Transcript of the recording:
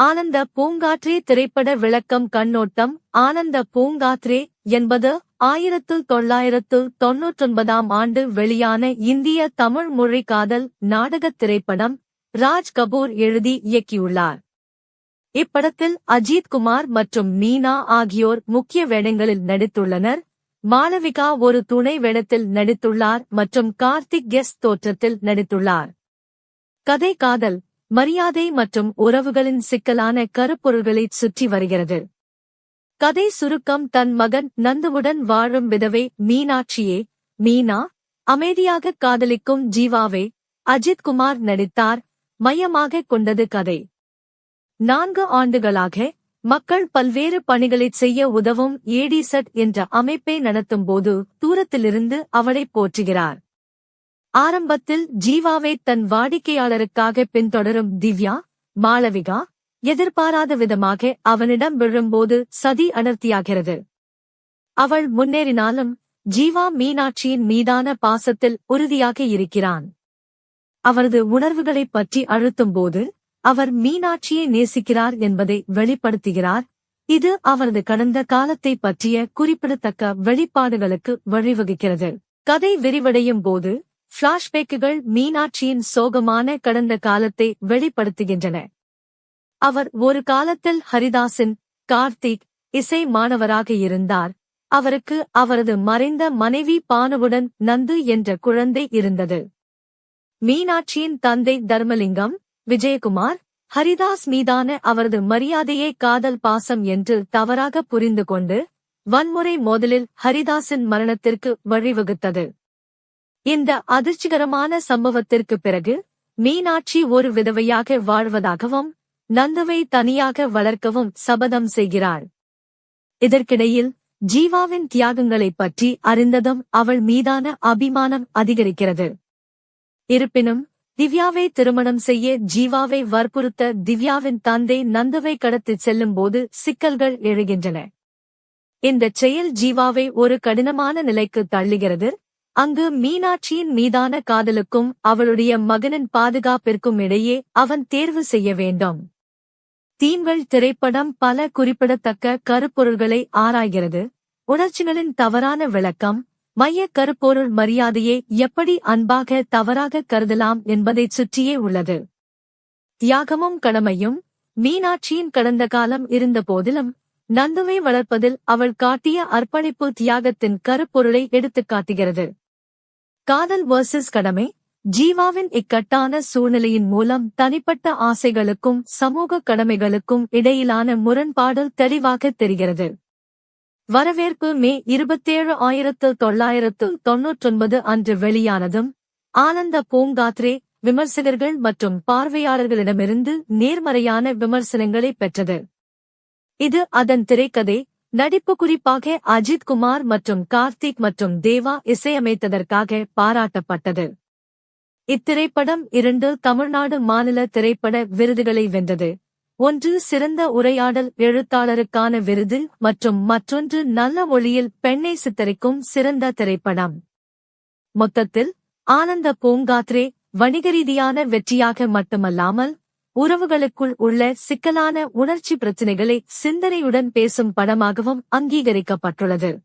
ஆனந்த பூங்காற்றே திரைப்பட விளக்கம் கண்ணோட்டம். ஆனந்த பூங்காற்றே என்பது 1999 ஆண்டு வெளியான இந்திய தமிழ் மொழி காதல் நாடகத் திரைப்படம். ராஜ் கபூர் எழுதி இயக்கியுள்ளார். இப்படத்தில் அஜித் குமார் மற்றும் மீனா ஆகியோர் முக்கிய வேடங்களில் நடித்துள்ளனர். மாளவிகா ஒரு துணை வேடத்தில் நடித்துள்ளார் மற்றும் கார்த்திக் கெஸ்ட் தோற்றத்தில் நடித்துள்ளார். கதை காதல், மரியாதை மற்றும் உறவுகளின் சிக்கலான கருப்பொருள்களைச் சுற்றி வருகிறது. கதை சுருக்கம்: தன் மகன் நந்துவுடன் வாழும் விதவை மீனாட்சியே மீனா அமைதியாக காதலிக்கும் ஜீவாவே அஜித் குமார் நடித்தார். மையமாகக் கொண்டது கதை. 4 ஆண்டுகளாக மக்கள் பல்வேறு பணிகளைச் செய்ய உதவும் ஏடிசட் என்ற அமைப்பை நடத்தும்போது தூரத்திலிருந்து அவளைப் போற்றுகிறார். ஆரம்பத்தில் ஜீவாவை தன் வாடிக்கையாளருக்காக பின்தொடரும் திவ்யா, மாளவிகா எதிர்பாராத விதமாக அவனிடம் விழும்போது சதி அடர்த்தியாகிறது. அவள் முன்னேறினாலும் ஜீவா மீனாட்சியின் மீதான பாசத்தில் உறுதியாக இருக்கிறான். அவரது உணர்வுகளைப் பற்றி அழுத்தும்போது அவர் மீனாட்சியை நேசிக்கிறார் என்பதை வெளிப்படுத்துகிறார். இது அவரது கடந்த காலத்தைப் பற்றிய குறிப்பிடத்தக்க வெளிப்பாடுகளுக்கு வழிவகுக்கிறது. கதை விரிவடையும் போது ஃபிளாஷ்பேக்குகள் மீனாட்சியின் சோகமான கடந்த காலத்தை வெளிப்படுத்துகின்றன. அவர் ஒரு காலத்தில் ஹரிதாஸின் கார்த்திக் இசை மாணவராக இருந்தார். அவருக்கு அவரது மறைந்த மனைவி பானுவுடன் நந்து என்ற குழந்தை இருந்தது. மீனாட்சியின் தந்தை தர்மலிங்கம் விஜயகுமார் ஹரிதாஸ் மீதான அவரது மரியாதையே காதல் பாசம் என்று தவறாக புரிந்து கொண்டு வன்முறை மோதலில் ஹரிதாஸின் மரணத்திற்கு வழிவகுத்தது. இந்த அதிர்ச்சிகரமான சம்பவத்திற்கு பிறகு மீனாட்சி ஒரு விதவையாக வாழ்வதாகவும் நந்துவை தனியாக வளர்க்கவும் சபதம் செய்கிறாள். இதற்கிடையில் ஜீவாவின் தியாகங்களைப் பற்றி அறிந்ததும் அவள் மீதான அபிமானம் அதிகரிக்கிறது. இருப்பினும் திவ்யாவை திருமணம் செய்ய ஜீவாவை வற்புறுத்த திவ்யாவின் தந்தை நந்துவை கடத்திச் செல்லும்போது சிக்கல்கள் எழுகின்றன. இந்தச் செயல் ஜீவாவை ஒரு கடினமான நிலைக்கு தள்ளுகிறது. அங்கு மீனாட்சியின் மீதான காதலுக்கும் அவளுடைய மகனின் பாதுகாப்பிற்கும் இடையே அவன் தேர்வு செய்ய வேண்டும். தீம்கள் திரைப்படம் பல குறிப்பிடத்தக்க கருப்பொருள்களை ஆராய்கிறது. உணர்ச்சிகளின் தவறான விளக்கம், மையக் கருப்பொருள் மரியாதையை எப்படி அன்பாக தவறாக கருதலாம் என்பதைச் சுற்றியே உள்ளது. தியாகமும் கடமையும். மீனாட்சியின் கடந்த காலம் இருந்த போதிலும் நந்துவை வளர்ப்பதில் அவள் காட்டிய அர்ப்பணிப்பு தியாகத்தின் கருப்பொருளை எடுத்துக்காட்டுகிறது. காதல் வர்சஸ் கடமை. ஜீவாவின் இக்கட்டான சூழ்நிலையின் மூலம் தனிப்பட்ட ஆசைகளுக்கும் சமூக கடமைகளுக்கும் இடையிலான முரண்பாடு தெளிவாக தெரிகிறது. வரவேற்பு: மே 27, 1999 அன்று வெளியானதும் ஆனந்த பூங்காற்றே விமர்சகர்கள் மற்றும் பார்வையாளர்களிடமிருந்து நேர்மறையான விமர்சனங்களை பெற்றது. இது அதன் திரைக்கதை, நடிப்பு, குறிப்பாக அஜித் குமார் மற்றும் கார்த்திக் மற்றும் தேவா இசையமைத்ததற்காக பாராட்டப்பட்டது. இத்திரைப்படம் 2 தமிழ்நாடு மாநில திரைப்பட விருதுகளை வென்றது. ஒன்று சிறந்த உரையாடல் எழுத்தாளருக்கான விருது மற்றும் மற்றொன்று நல்ல மொழியில் பெண்ணை சித்தரிக்கும் சிறந்த திரைப்படம். மொத்தத்தில் ஆனந்த பூங்காற்றே வணிகரீதியான வெற்றியாக மட்டுமல்லாமல் உறவுகளுக்குள் உள்ள சிக்கலான உணர்ச்சி பிரச்சினைகளை சிந்தனையுடன் பேசும் படமாகவும் அங்கீகரிக்கப்பட்டுள்ளது.